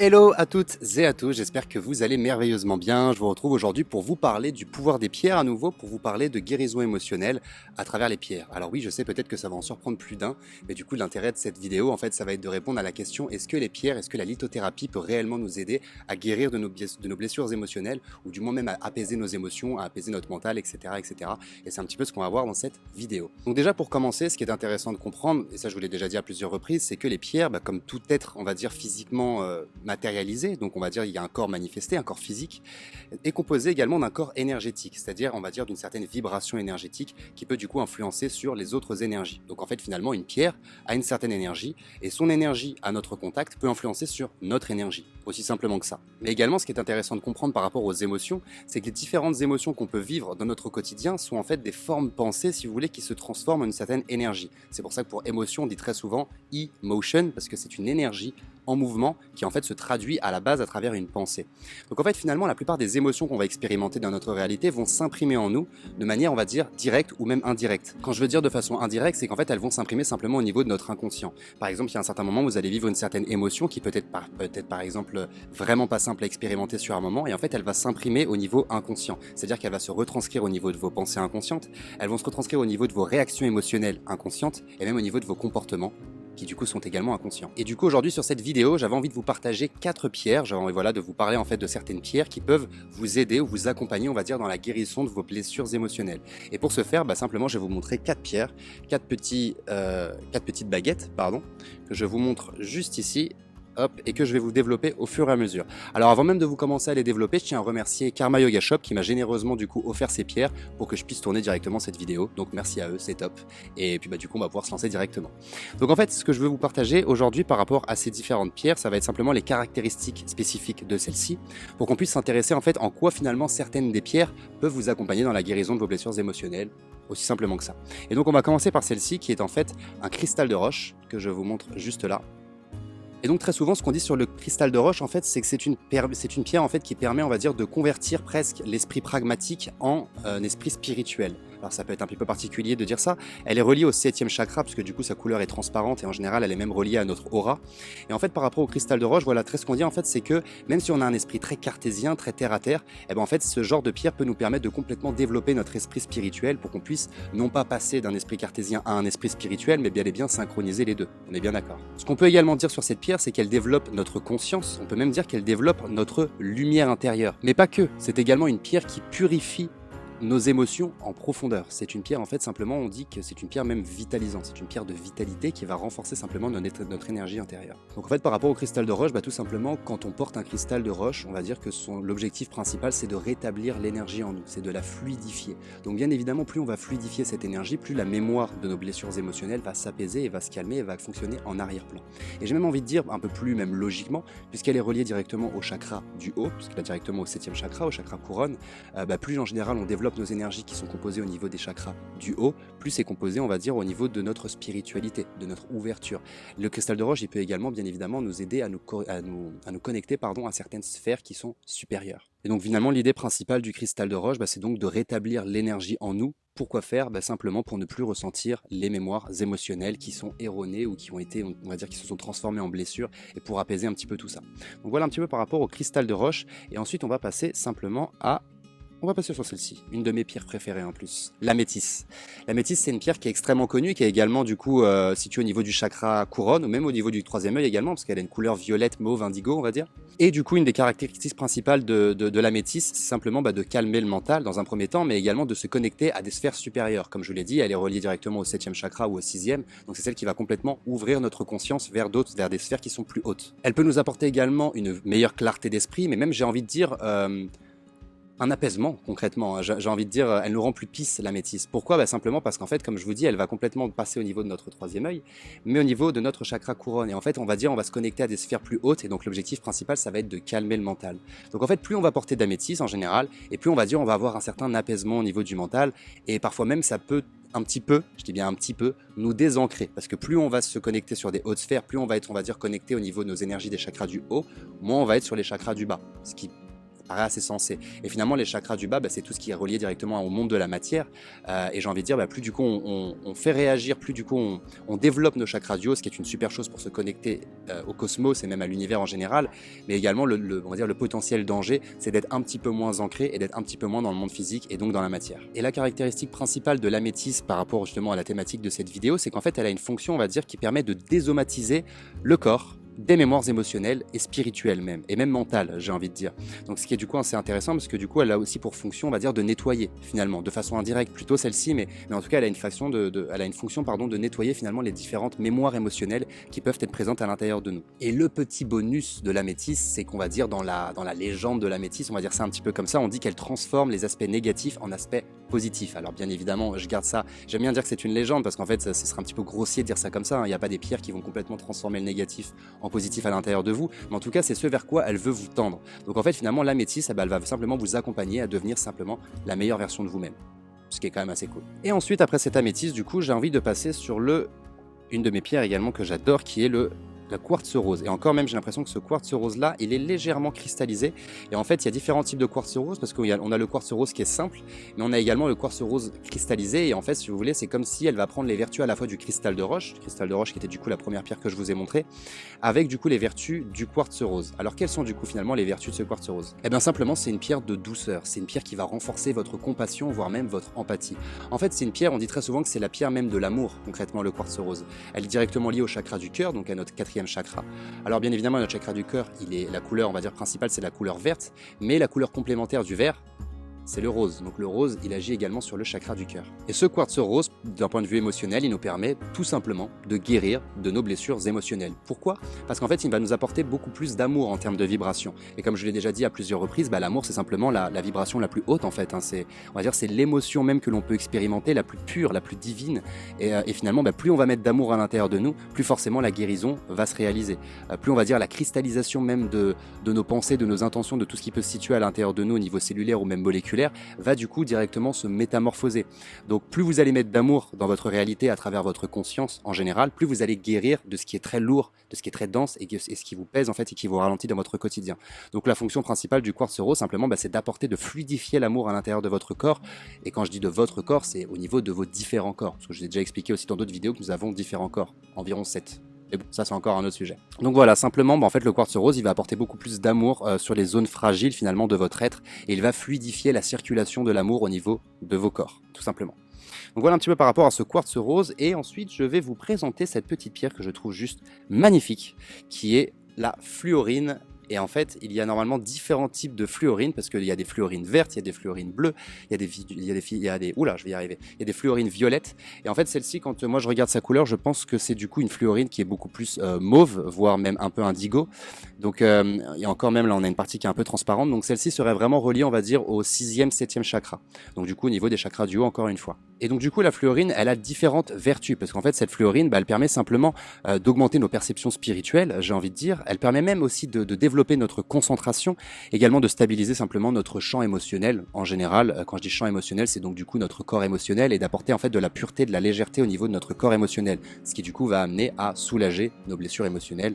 Hello à toutes et à tous, j'espère que vous allez merveilleusement bien. Je vous retrouve aujourd'hui pour vous parler du pouvoir des pierres à nouveau, pour vous parler de guérison émotionnelle à travers les pierres. Alors oui, je sais peut-être que ça va en surprendre plus d'un, mais du coup l'intérêt de cette vidéo, en fait, ça va être de répondre à la question: est-ce que les pierres, est-ce que la lithothérapie peut réellement nous aider à guérir de nos blessures émotionnelles, ou du moins même à apaiser nos émotions, à apaiser notre mental, etc. etc. Et c'est un petit peu ce qu'on va voir dans cette vidéo. Donc déjà pour commencer, ce qui est intéressant de comprendre, et ça je vous l'ai déjà dit à plusieurs reprises, c'est que les pierres, comme tout être, on va dire physiquement matérialisé, donc on va dire il y a un corps manifesté, un corps physique, est composé également d'un corps énergétique, c'est-à-dire on va dire d'une certaine vibration énergétique qui peut du coup influencer sur les autres énergies. Donc en fait finalement une pierre a une certaine énergie et son énergie à notre contact peut influencer sur notre énergie, aussi simplement que ça. Mais également ce qui est intéressant de comprendre par rapport aux émotions, c'est que les différentes émotions qu'on peut vivre dans notre quotidien sont en fait des formes pensées, si vous voulez, qui se transforment en une certaine énergie. C'est pour ça que pour émotion on dit très souvent emotion, parce que c'est une énergie en mouvement qui en fait se traduit à la base à travers une pensée. Donc en fait finalement la plupart des émotions qu'on va expérimenter dans notre réalité vont s'imprimer en nous de manière on va dire directe ou même indirecte. Quand je veux dire de façon indirecte, c'est qu'en fait elles vont s'imprimer simplement au niveau de notre inconscient. Par exemple, il y a un certain moment où vous allez vivre une certaine émotion qui peut être par exemple vraiment pas simple à expérimenter sur un moment, et en fait elle va s'imprimer au niveau inconscient. C'est-à-dire qu'elle va se retranscrire au niveau de vos pensées inconscientes, elles vont se retranscrire au niveau de vos réactions émotionnelles inconscientes et même au niveau de vos comportements qui du coup sont également inconscients. Et du coup aujourd'hui sur cette vidéo, j'avais envie de vous partager 4 pierres, j'avais envie de vous parler en fait de certaines pierres qui peuvent vous aider ou vous accompagner on va dire dans la guérison de vos blessures émotionnelles. Et pour ce faire, simplement je vais vous montrer 4 pierres, 4 petites baguettes, que je vous montre juste ici. Hop, et que je vais vous développer au fur et à mesure. Alors avant même de vous commencer à les développer, je tiens à remercier Karma Yoga Shop qui m'a généreusement du coup offert ces pierres pour que je puisse tourner directement cette vidéo. Donc merci à eux, c'est top. Et puis du coup on va pouvoir se lancer directement. Donc en fait ce que je veux vous partager aujourd'hui par rapport à ces différentes pierres, ça va être simplement les caractéristiques spécifiques de celles-ci pour qu'on puisse s'intéresser en fait en quoi finalement certaines des pierres peuvent vous accompagner dans la guérison de vos blessures émotionnelles. Aussi simplement que ça. Et donc on va commencer par celle-ci qui est en fait un cristal de roche que je vous montre juste là. Et donc très souvent, ce qu'on dit sur le cristal de roche, en fait, c'est que c'est une pierre en fait qui permet, on va dire, de convertir presque l'esprit pragmatique en un esprit spirituel. Alors ça peut être un petit peu particulier de dire ça. Elle est reliée au 7e chakra, parce que du coup sa couleur est transparente et en général elle est même reliée à notre aura. Et en fait par rapport au cristal de roche, voilà, très ce qu'on dit en fait, c'est que même si on a un esprit très cartésien, très terre à terre, en fait ce genre de pierre peut nous permettre de complètement développer notre esprit spirituel pour qu'on puisse non pas passer d'un esprit cartésien à un esprit spirituel, mais bien et bien synchroniser les deux. On est bien d'accord. Ce qu'on peut également dire sur cette pierre, c'est qu'elle développe notre conscience. On peut même dire qu'elle développe notre lumière intérieure. Mais pas que. C'est également une pierre qui purifie nos émotions en profondeur. C'est une pierre en fait simplement, on dit que c'est une pierre même vitalisante, c'est une pierre de vitalité qui va renforcer simplement notre énergie intérieure. Donc en fait par rapport au cristal de roche, tout simplement quand on porte un cristal de roche, on va dire que l'objectif principal c'est de rétablir l'énergie en nous, c'est de la fluidifier. Donc bien évidemment plus on va fluidifier cette énergie, plus la mémoire de nos blessures émotionnelles va s'apaiser et va se calmer et va fonctionner en arrière-plan. Et j'ai même envie de dire un peu plus même logiquement, puisqu'elle est reliée directement au chakra du haut, puisqu'elle est directement au 7e chakra, au chakra couronne, plus en général on développe nos énergies qui sont composées au niveau des chakras du haut, plus c'est composé on va dire au niveau de notre spiritualité, de notre ouverture. Le cristal de roche il peut également bien évidemment nous aider à nous connecter à certaines sphères qui sont supérieures. Et donc finalement l'idée principale du cristal de roche c'est donc de rétablir l'énergie en nous. Pourquoi faire? Simplement pour ne plus ressentir les mémoires émotionnelles qui sont erronées ou qui ont été, on va dire, qui se sont transformées en blessures, et pour apaiser un petit peu tout ça. Donc voilà un petit peu par rapport au cristal de roche, et ensuite on va passer simplement on va passer sur celle-ci, une de mes pierres préférées en plus, l'améthyste. L'améthyste, c'est une pierre qui est extrêmement connue, qui est également du coup située au niveau du chakra couronne, ou même au niveau du 3e œil également, parce qu'elle a une couleur violette, mauve, indigo, on va dire. Et du coup, une des caractéristiques principales de l'améthyste, c'est simplement de calmer le mental dans un premier temps, mais également de se connecter à des sphères supérieures. Comme je vous l'ai dit, elle est reliée directement au 7e chakra ou au 6e, donc c'est celle qui va complètement ouvrir notre conscience vers des sphères qui sont plus hautes. Elle peut nous apporter également une meilleure clarté d'esprit, mais même j'ai envie de dire un apaisement concrètement, j'ai envie de dire, elle nous rend plus peace l'améthyste. Pourquoi? Simplement parce qu'en fait, comme je vous dis, elle va complètement passer au niveau de notre 3e œil, mais au niveau de notre chakra couronne. Et en fait, on va se connecter à des sphères plus hautes, et donc l'objectif principal, ça va être de calmer le mental. Donc en fait, plus on va porter d'améthyste en général, et plus on va avoir un certain apaisement au niveau du mental, et parfois même ça peut un petit peu, je dis bien un petit peu, nous désancrer. Parce que plus on va se connecter sur des hautes sphères, plus on va être, connecté au niveau de nos énergies des chakras du haut, moins on va être sur les chakras du bas. Ce qui paraît assez sensé. Et finalement, les chakras du bas, c'est tout ce qui est relié directement au monde de la matière. Et j'ai envie de dire, plus du coup on fait réagir, plus du coup on développe nos chakras du haut, ce qui est une super chose pour se connecter au cosmos et même à l'univers en général. Mais également, on va dire, le potentiel danger, c'est d'être un petit peu moins ancré et d'être un petit peu moins dans le monde physique et donc dans la matière. Et la caractéristique principale de l'améthyste par rapport justement à la thématique de cette vidéo, c'est qu'en fait, elle a une fonction, on va dire, qui permet de désomatiser le corps des mémoires émotionnelles et spirituelles même, et même mentales, j'ai envie de dire. Donc ce qui est du coup assez intéressant, parce que du coup elle a aussi pour fonction, on va dire, de nettoyer finalement, de façon indirecte plutôt celle-ci, mais en tout cas elle a une fonction, de nettoyer finalement les différentes mémoires émotionnelles qui peuvent être présentes à l'intérieur de nous. Et le petit bonus de l'améthyste, c'est qu'on va dire dans la légende de l'améthyste, on va dire ça un petit peu comme ça, on dit qu'elle transforme les aspects négatifs en aspects positifs. Alors bien évidemment, je garde ça, j'aime bien dire que c'est une légende, parce qu'en fait ce serait un petit peu grossier de dire ça comme ça, hein. Il n'y a pas des pierres qui vont complètement transformer le négatif en positif à l'intérieur de vous, mais en tout cas c'est ce vers quoi elle veut vous tendre. Donc en fait finalement l'améthyste, elle va simplement vous accompagner à devenir simplement la meilleure version de vous-même, ce qui est quand même assez cool. Et ensuite après cette améthyste, du coup j'ai envie de passer sur une de mes pierres également que j'adore, qui est la quartz rose. Et encore même, j'ai l'impression que ce quartz rose là, il est légèrement cristallisé. Et en fait, il y a différents types de quartz rose, parce qu'on a le quartz rose qui est simple, mais on a également le quartz rose cristallisé. Et en fait, si vous voulez, c'est comme si elle va prendre les vertus à la fois du cristal de roche qui était du coup la première pierre que je vous ai montrée, avec du coup les vertus du quartz rose. Alors quelles sont du coup finalement les vertus de ce quartz rose? Eh bien simplement, c'est une pierre de douceur. C'est une pierre qui va renforcer votre compassion, voire même votre empathie. En fait, c'est une pierre, on dit très souvent que c'est la pierre même de l'amour, concrètement le quartz rose. Elle est directement liée au chakra du cœur, donc à notre quatrième chakra. Alors bien évidemment, notre chakra du cœur, la couleur, on va dire, principale, c'est la couleur verte, mais la couleur complémentaire du vert, c'est le rose. Donc le rose, il agit également sur le chakra du cœur. Et ce quartz rose, d'un point de vue émotionnel, il nous permet tout simplement de guérir de nos blessures émotionnelles. Pourquoi? Parce qu'en fait, il va nous apporter beaucoup plus d'amour en termes de vibration. Et comme je l'ai déjà dit à plusieurs reprises, l'amour, c'est simplement la vibration la plus haute en fait, hein. On va dire, c'est l'émotion même que l'on peut expérimenter, la plus pure, la plus divine. Et finalement, plus on va mettre d'amour à l'intérieur de nous, plus forcément la guérison va se réaliser. Plus on va dire la cristallisation même de nos pensées, de nos intentions, de tout ce qui peut se situer à l'intérieur de nous au niveau cellulaire ou même moléculaire, va du coup directement se métamorphoser. Donc plus vous allez mettre d'amour dans votre réalité à travers votre conscience en général, plus vous allez guérir de ce qui est très lourd, de ce qui est très dense et ce qui vous pèse en fait et qui vous ralentit dans votre quotidien. Donc la fonction principale du quartz rose simplement, c'est d'apporter, de fluidifier l'amour à l'intérieur de votre corps. Et quand je dis de votre corps, c'est au niveau de vos différents corps. Parce que je vous ai déjà expliqué aussi dans d'autres vidéos que nous avons différents corps, environ 7. Mais bon, ça c'est encore un autre sujet. Donc voilà, simplement, en fait, le quartz rose, il va apporter beaucoup plus d'amour sur les zones fragiles finalement de votre être, et il va fluidifier la circulation de l'amour au niveau de vos corps, tout simplement. Donc voilà un petit peu par rapport à ce quartz rose, et ensuite je vais vous présenter cette petite pierre que je trouve juste magnifique, qui est la fluorine. Et en fait, il y a normalement différents types de fluorines, parce qu'il y a des fluorines vertes, il y a des fluorines bleues, il y a des fluorines violettes. Et en fait, celle-ci, quand moi je regarde sa couleur, je pense que c'est du coup une fluorine qui est beaucoup plus mauve, voire même un peu indigo. Donc, et encore même là, on a une partie qui est un peu transparente. Donc celle-ci serait vraiment reliée, on va dire, au 6e, 7e chakra. Donc du coup, au niveau des chakras du haut, encore une fois. Et donc du coup, la fluorine, elle a différentes vertus, parce qu'en fait, cette fluorine, elle permet simplement d'augmenter nos perceptions spirituelles, j'ai envie de dire. Elle permet même aussi de développer notre concentration, également de stabiliser simplement notre champ émotionnel en général. Quand je dis champ émotionnel, c'est donc du coup notre corps émotionnel, et d'apporter en fait de la pureté, de la légèreté au niveau de notre corps émotionnel, ce qui du coup va amener à soulager nos blessures émotionnelles,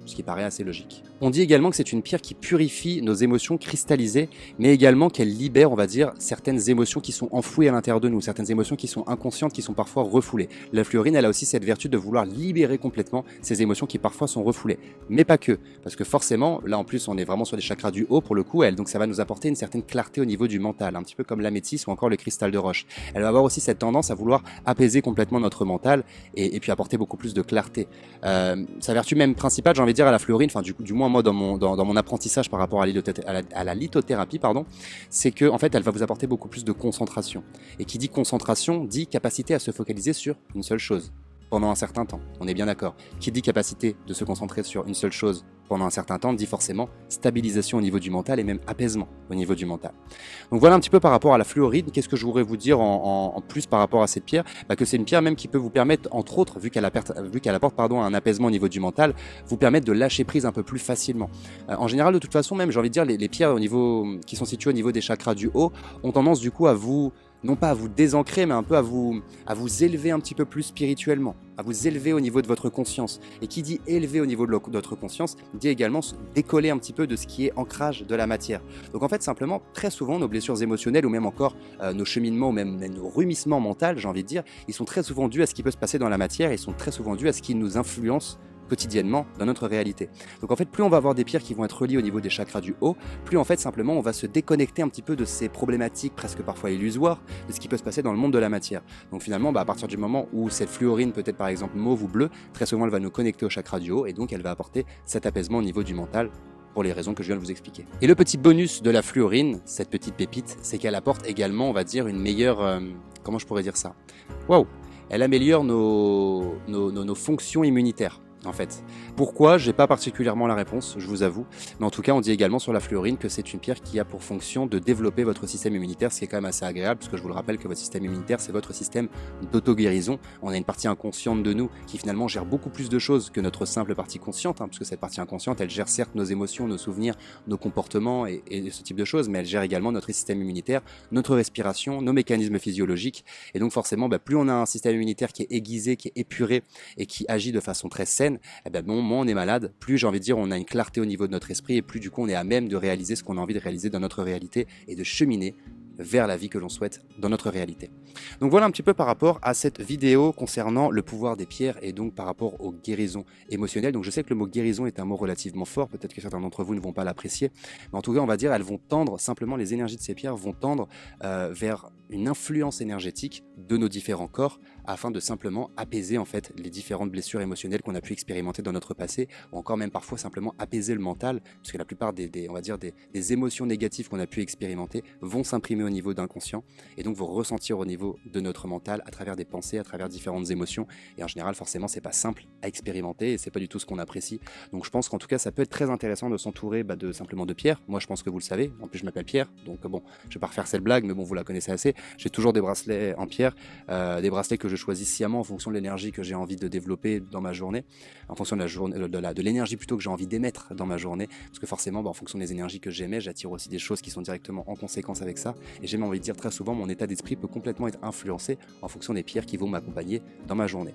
ce qui paraît assez logique. On dit également que c'est une pierre qui purifie nos émotions cristallisées, mais également qu'elle libère, on va dire, certaines émotions qui sont enfouies à l'intérieur de nous, certaines émotions qui sont inconscientes, qui sont parfois refoulées. La fluorine, elle a aussi cette vertu de vouloir libérer complètement ces émotions qui parfois sont refoulées. Mais pas que, parce que forcément, là en plus on est vraiment sur des chakras du haut pour le coup, donc ça va nous apporter une certaine clarté au niveau du mental, un petit peu comme l'améthyste ou encore le cristal de roche. Elle va avoir aussi cette tendance à vouloir apaiser complètement notre mental et puis apporter beaucoup plus de clarté. Sa vertu même principale, j'ai envie de dire, à la fluorine, enfin du moins moi dans mon apprentissage par rapport à la lithothérapie, c'est que en fait elle va vous apporter beaucoup plus de concentration. Et qui dit concentration dit capacité à se focaliser sur une seule chose pendant un certain temps. On est bien d'accord. Qui dit capacité de se concentrer sur une seule chose pendant un certain temps dit forcément stabilisation au niveau du mental et même apaisement au niveau du mental. Donc voilà un petit peu par rapport à la fluorine. Qu'est-ce que je voudrais vous dire en plus par rapport à cette pierre? Que c'est une pierre même qui peut vous permettre, entre autres, vu qu'elle apporte un apaisement au niveau du mental, vous permettre de lâcher prise un peu plus facilement. En général, de toute façon, même j'ai envie de dire, les pierres qui sont situées au niveau des chakras du haut ont tendance du coup à vous non pas à vous désancrer, mais un peu à vous élever un petit peu plus spirituellement, à vous élever au niveau de votre conscience. Et qui dit élever au niveau de votre conscience, dit également se décoller un petit peu de ce qui est ancrage de la matière. Donc en fait, simplement, très souvent, nos blessures émotionnelles ou même encore nos cheminements ou même nos rumissements mentaux, j'ai envie de dire, ils sont très souvent dus à ce qui peut se passer dans la matière, ils sont très souvent dus à ce qui nous influence quotidiennement dans notre réalité. Donc en fait, plus on va avoir des pierres qui vont être reliées au niveau des chakras du haut, plus en fait simplement on va se déconnecter un petit peu de ces problématiques presque parfois illusoires de ce qui peut se passer dans le monde de la matière. Donc finalement, à partir du moment où cette fluorine peut être par exemple mauve ou bleue, très souvent elle va nous connecter au chakra du haut et donc elle va apporter cet apaisement au niveau du mental pour les raisons que je viens de vous expliquer. Et le petit bonus de la fluorine, cette petite pépite, c'est qu'elle apporte également, on va dire, une meilleure... comment je pourrais dire ça? Waouh! Elle améliore nos fonctions immunitaires. En fait. Pourquoi? J'ai pas particulièrement la réponse, je vous avoue. Mais en tout cas, on dit également sur la fluorine que c'est une pierre qui a pour fonction de développer votre système immunitaire, ce qui est quand même assez agréable, parce que je vous le rappelle que votre système immunitaire, c'est votre système d'auto-guérison. On a une partie inconsciente de nous qui finalement gère beaucoup plus de choses que notre simple partie consciente, parce que cette partie inconsciente, elle gère certes nos émotions, nos souvenirs, nos comportements et ce type de choses, mais elle gère également notre système immunitaire, notre respiration, nos mécanismes physiologiques. Et donc forcément, plus on a un système immunitaire qui est aiguisé, qui est épuré et qui agit de façon très saine, eh ben bon, moins on est malade, plus j'ai envie de dire on a une clarté au niveau de notre esprit et plus du coup on est à même de réaliser ce qu'on a envie de réaliser dans notre réalité et de cheminer vers la vie que l'on souhaite dans notre réalité. Donc voilà un petit peu par rapport à cette vidéo concernant le pouvoir des pierres et donc par rapport aux guérisons émotionnelles. Donc je sais que le mot guérison est un mot relativement fort, peut-être que certains d'entre vous ne vont pas l'apprécier, mais en tout cas on va dire elles vont tendre, simplement les énergies de ces pierres vont tendre vers une influence énergétique de nos différents corps afin de simplement apaiser en fait les différentes blessures émotionnelles qu'on a pu expérimenter dans notre passé ou encore même parfois simplement apaiser le mental puisque la plupart on va dire des émotions négatives qu'on a pu expérimenter vont s'imprimer au niveau d'inconscient et donc vont ressentir au niveau de notre mental à travers des pensées, à travers différentes émotions et en général forcément c'est pas simple à expérimenter et c'est pas du tout ce qu'on apprécie. Donc je pense qu'en tout cas ça peut être très intéressant de s'entourer de simplement de pierres. Moi je pense que vous le savez, en plus je m'appelle Pierre donc bon je vais pas refaire cette blague mais bon vous la connaissez assez. J'ai toujours des bracelets en pierre, des bracelets que je choisis sciemment en fonction de l'énergie que j'ai envie de développer dans ma journée, en fonction de la journée, de l'énergie plutôt que j'ai envie d'émettre dans ma journée, parce que forcément en fonction des énergies que j'émets, j'attire aussi des choses qui sont directement en conséquence avec ça, et j'ai envie de dire très souvent mon état d'esprit peut complètement être influencé en fonction des pierres qui vont m'accompagner dans ma journée.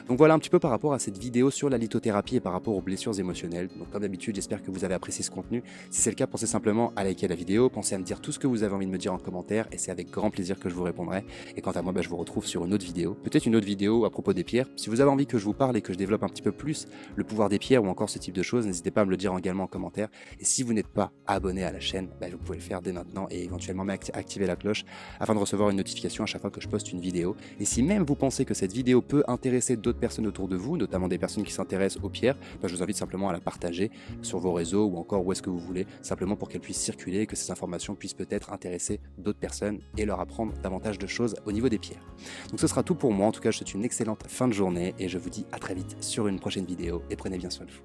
Donc voilà un petit peu par rapport à cette vidéo sur la lithothérapie et par rapport aux blessures émotionnelles. Donc comme d'habitude j'espère que vous avez apprécié ce contenu. Si c'est le cas, pensez simplement à liker la vidéo, pensez à me dire tout ce que vous avez envie de me dire en commentaire et c'est avec grand plaisir que je vous répondrai. Et quant à moi, je vous retrouve sur une autre vidéo, peut-être une autre vidéo à propos des pierres. Si vous avez envie que je vous parle et que je développe un petit peu plus le pouvoir des pierres ou encore ce type de choses, n'hésitez pas à me le dire également en commentaire. Et si vous n'êtes pas abonné à la chaîne, vous pouvez le faire dès maintenant et éventuellement activer la cloche afin de recevoir une notification à chaque fois que je poste une vidéo. Et si même vous pensez que cette vidéo peut intéresser d'autres personnes autour de vous, notamment des personnes qui s'intéressent aux pierres, je vous invite simplement à la partager sur vos réseaux ou encore où est-ce que vous voulez, simplement pour qu'elle puisse circuler et que ces informations puissent peut-être intéresser d'autres personnes et leur apprendre davantage de choses au niveau des pierres. Donc ce sera tout pour moi, en tout cas je vous souhaite une excellente fin de journée et je vous dis à très vite sur une prochaine vidéo et prenez bien soin de vous.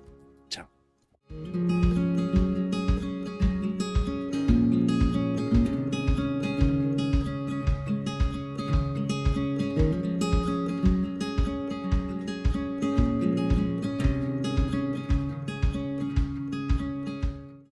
Ciao.